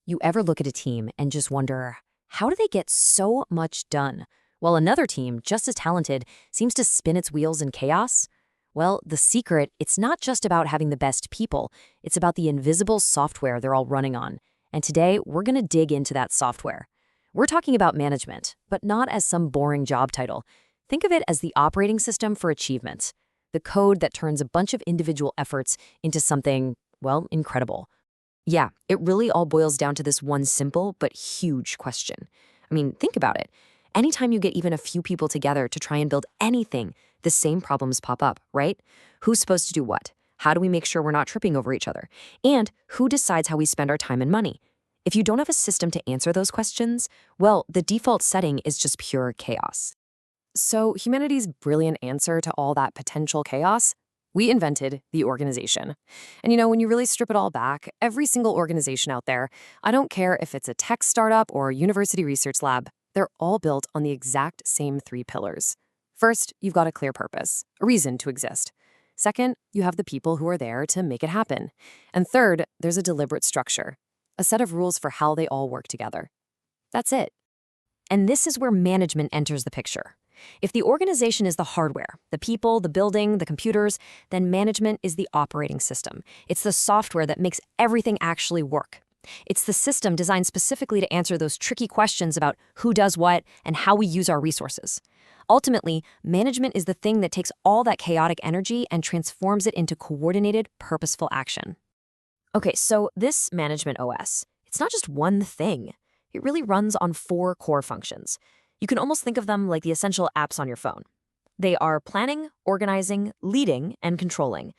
You ever look at a team and just wonder, how do they get so much done? While another team, just as talented, seems to spin its wheels in chaos? Well, the secret, it's not just about having the best people, it's about the invisible software they're all running on. And today, we're going to dig into that software. We're talking about management, but not as some boring job title. Think of it as the operating system for achievement, the code that turns a bunch of individual efforts into something, well, incredible. Yeah, it really all boils down to this one simple but huge question. I mean, think about it. Anytime you get even a few people together to try and build anything, the same problems pop up, right? Who's supposed to do what? How do we make sure we're not tripping over each other? And who decides how we spend our time and money? If you don't have a system to answer those questions, well, the default setting is just pure chaos. So humanity's brilliant answer to all that potential chaos? We invented the organization. And when you really strip it all back, every single organization out there, I don't care if it's a tech startup or a university research lab, they're all built on the exact same three pillars. First, you've got a clear purpose, a reason to exist. Second, you have the people who are there to make it happen. And third, there's a deliberate structure, a set of rules for how they all work together. That's it. And this is where management enters the picture. If the organization is the hardware, the people, the building, the computers, then management is the operating system. It's the software that makes everything actually work. It's the system designed specifically to answer those tricky questions about who does what and how we use our resources. Ultimately, management is the thing that takes all that chaotic energy and transforms it into coordinated, purposeful action. Okay, so this management OS, it's not just one thing. It really runs on four core functions. You can almost think of them like the essential apps on your phone. They are planning, organizing, leading, and controlling.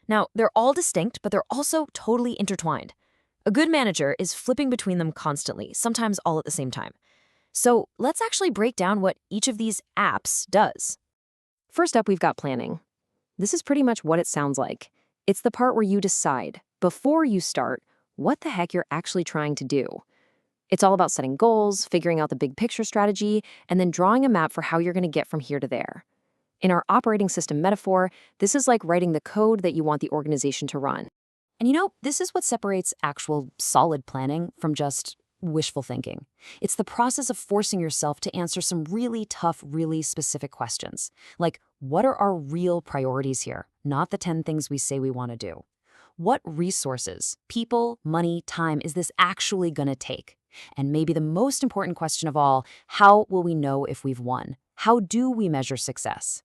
Now, they're all distinct, but they're also totally intertwined. A good manager is flipping between them constantly, sometimes all at the same time. So let's actually break down what each of these apps does. First up, we've got planning. This is pretty much what it sounds like. It's the part where you decide, before you start, what the heck you're actually trying to do. It's all about setting goals, figuring out the big picture strategy, and then drawing a map for how you're going to get from here to there. In our operating system metaphor, this is like writing the code that you want the organization to run. And this is what separates actual solid planning from just wishful thinking. It's the process of forcing yourself to answer some really tough, really specific questions. Like, what are our real priorities here? Not the 10 things we say we want to do. What resources, people, money, time is this actually going to take? And maybe the most important question of all, how will we know if we've won? How do we measure success?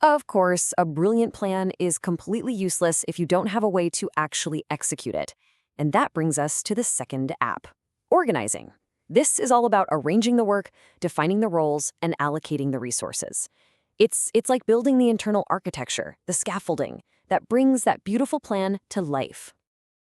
Of course, a brilliant plan is completely useless if you don't have a way to actually execute it. And that brings us to the second app, organizing. This is all about arranging the work, defining the roles, and allocating the resources. It's like building the internal architecture, the scaffolding, that brings that beautiful plan to life.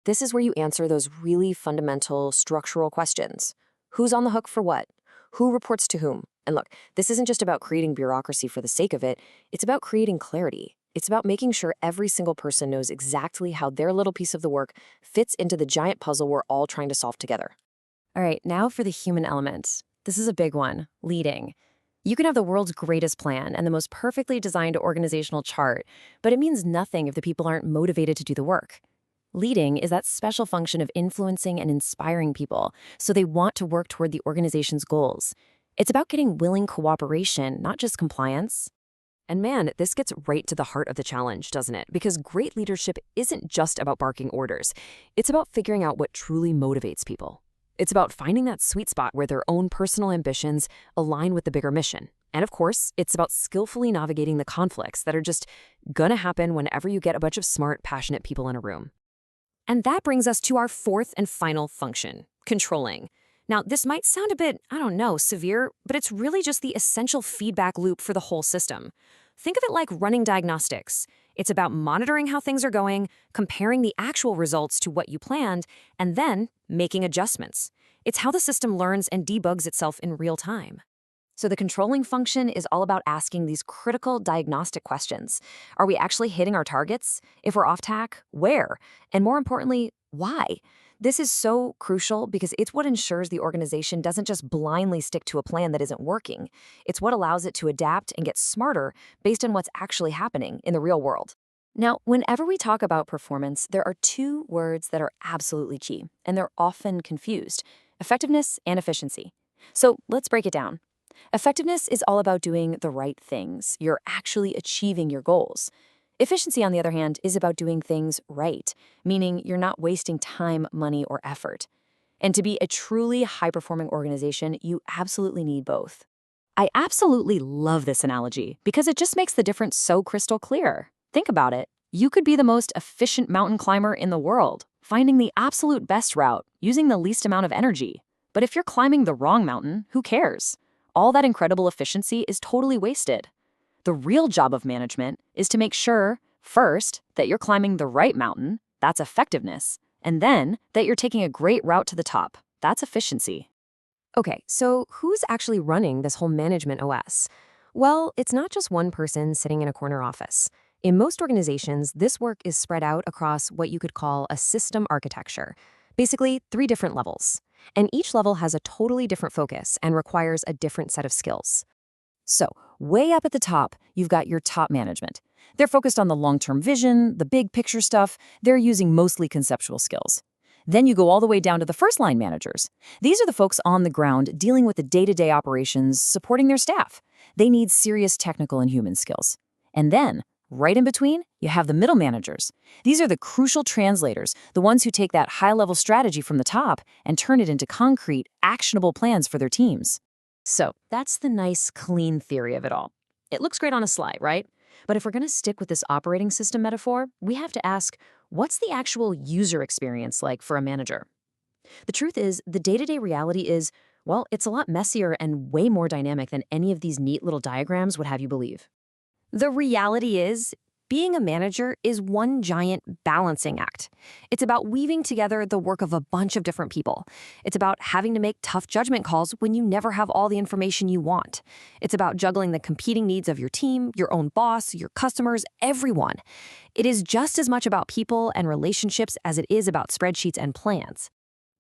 This is where you answer those really fundamental structural questions. Who's on the hook for what? Who reports to whom? And look, this isn't just about creating bureaucracy for the sake of it. It's about creating clarity. It's about making sure every single person knows exactly how their little piece of the work fits into the giant puzzle we're all trying to solve together. All right, now for the human element. This is a big one, leading. You can have the world's greatest plan and the most perfectly designed organizational chart, but it means nothing if the people aren't motivated to do the work. Leading is that special function of influencing and inspiring people so they want to work toward the organization's goals. It's about getting willing cooperation, not just compliance. And man, this gets right to the heart of the challenge, doesn't it? Because great leadership isn't just about barking orders. It's about figuring out what truly motivates people. It's about finding that sweet spot where their own personal ambitions align with the bigger mission. And of course, it's about skillfully navigating the conflicts that are just gonna happen whenever you get a bunch of smart, passionate people in a room. And that brings us to our fourth and final function, controlling. Now, this might sound a bit, severe, but it's really just the essential feedback loop for the whole system. Think of it like running diagnostics. It's about monitoring how things are going, comparing the actual results to what you planned, and then making adjustments. It's how the system learns and debugs itself in real time. So the controlling function is all about asking these critical diagnostic questions. Are we actually hitting our targets? If we're off tack, where? And more importantly, why? This is so crucial because it's what ensures the organization doesn't just blindly stick to a plan that isn't working. It's what allows it to adapt and get smarter based on what's actually happening in the real world. Now, whenever we talk about performance, there are two words that are absolutely key, and they're often confused: effectiveness and efficiency. So let's break it down. Effectiveness is all about doing the right things. You're actually achieving your goals. Efficiency, on the other hand, is about doing things right, meaning you're not wasting time, money, or effort. And to be a truly high-performing organization, you absolutely need both. I absolutely love this analogy because it just makes the difference so crystal clear. Think about it. You could be the most efficient mountain climber in the world, finding the absolute best route, using the least amount of energy. But if you're climbing the wrong mountain, who cares? All that incredible efficiency is totally wasted. The real job of management is to make sure, first, that you're climbing the right mountain, that's effectiveness, and then that you're taking a great route to the top, that's efficiency. Okay, so who's actually running this whole management OS? Well, it's not just one person sitting in a corner office. In most organizations, this work is spread out across what you could call a system architecture. Basically, 3 different levels. And each level has a totally different focus and requires a different set of skills. So, way up at the top, you've got your top management. They're focused on the long-term vision, the big picture stuff. They're using mostly conceptual skills. Then you go all the way down to the first-line managers. These are the folks on the ground dealing with the day-to-day operations, supporting their staff. They need serious technical and human skills. And then, right in between, you have the middle managers. These are the crucial translators, the ones who take that high-level strategy from the top and turn it into concrete, actionable plans for their teams. So that's the nice, clean theory of it all. It looks great on a slide, right? But if we're going to stick with this operating system metaphor, we have to ask, what's the actual user experience like for a manager? The truth is, the day-to-day reality is, well, it's a lot messier and way more dynamic than any of these neat little diagrams would have you believe. The reality is, being a manager is one giant balancing act. It's about weaving together the work of a bunch of different people. It's about having to make tough judgment calls when you never have all the information you want. It's about juggling the competing needs of your team, your own boss, your customers, everyone. It is just as much about people and relationships as it is about spreadsheets and plans.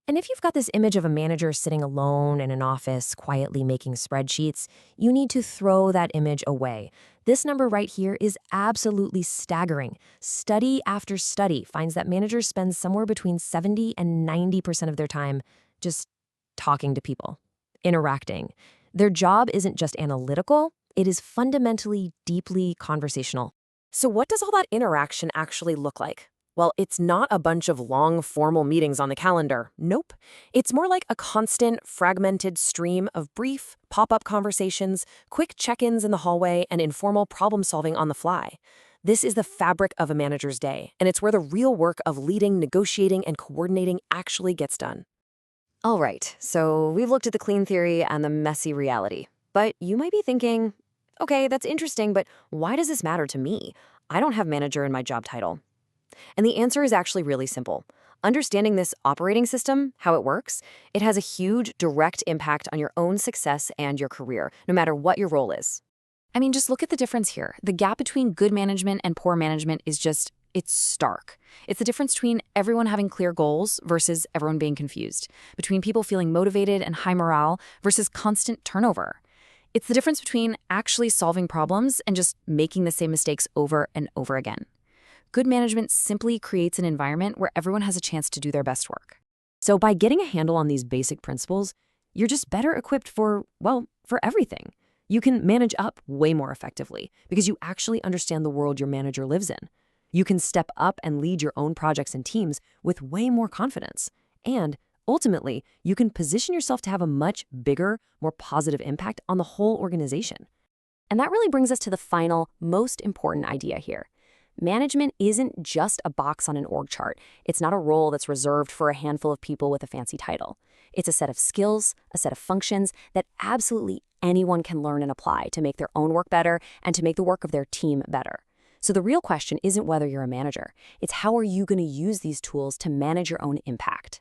And if you've got this image of a manager sitting alone in an office, quietly making spreadsheets, you need to throw that image away. This number right here is absolutely staggering. Study after study finds that managers spend somewhere between 70 and 90% of their time just talking to people, interacting. Their job isn't just analytical, it is fundamentally deeply conversational. So what does all that interaction actually look like? Well, it's not a bunch of long, formal meetings on the calendar. Nope. It's more like a constant, fragmented stream of brief, pop-up conversations, quick check-ins in the hallway, and informal problem-solving on the fly. This is the fabric of a manager's day, and it's where the real work of leading, negotiating, and coordinating actually gets done. All right, so we've looked at the clean theory and the messy reality. But you might be thinking, okay, that's interesting, but why does this matter to me? I don't have manager in my job title. And the answer is actually really simple. Understanding this operating system, how it works, it has a huge direct impact on your own success and your career, no matter what your role is. I mean, just look at the difference here. The gap between good management and poor management is just, it's stark. It's the difference between everyone having clear goals versus everyone being confused, between people feeling motivated and high morale versus constant turnover. It's the difference between actually solving problems and just making the same mistakes over and over again. Good management simply creates an environment where everyone has a chance to do their best work. So by getting a handle on these basic principles, you're just better equipped for everything. You can manage up way more effectively because you actually understand the world your manager lives in. You can step up and lead your own projects and teams with way more confidence. And ultimately, you can position yourself to have a much bigger, more positive impact on the whole organization. And that really brings us to the final, most important idea here. Management isn't just a box on an org chart. It's not a role that's reserved for a handful of people with a fancy title. It's a set of skills, a set of functions that absolutely anyone can learn and apply to make their own work better and to make the work of their team better. So the real question isn't whether you're a manager. It's how are you going to use these tools to manage your own impact?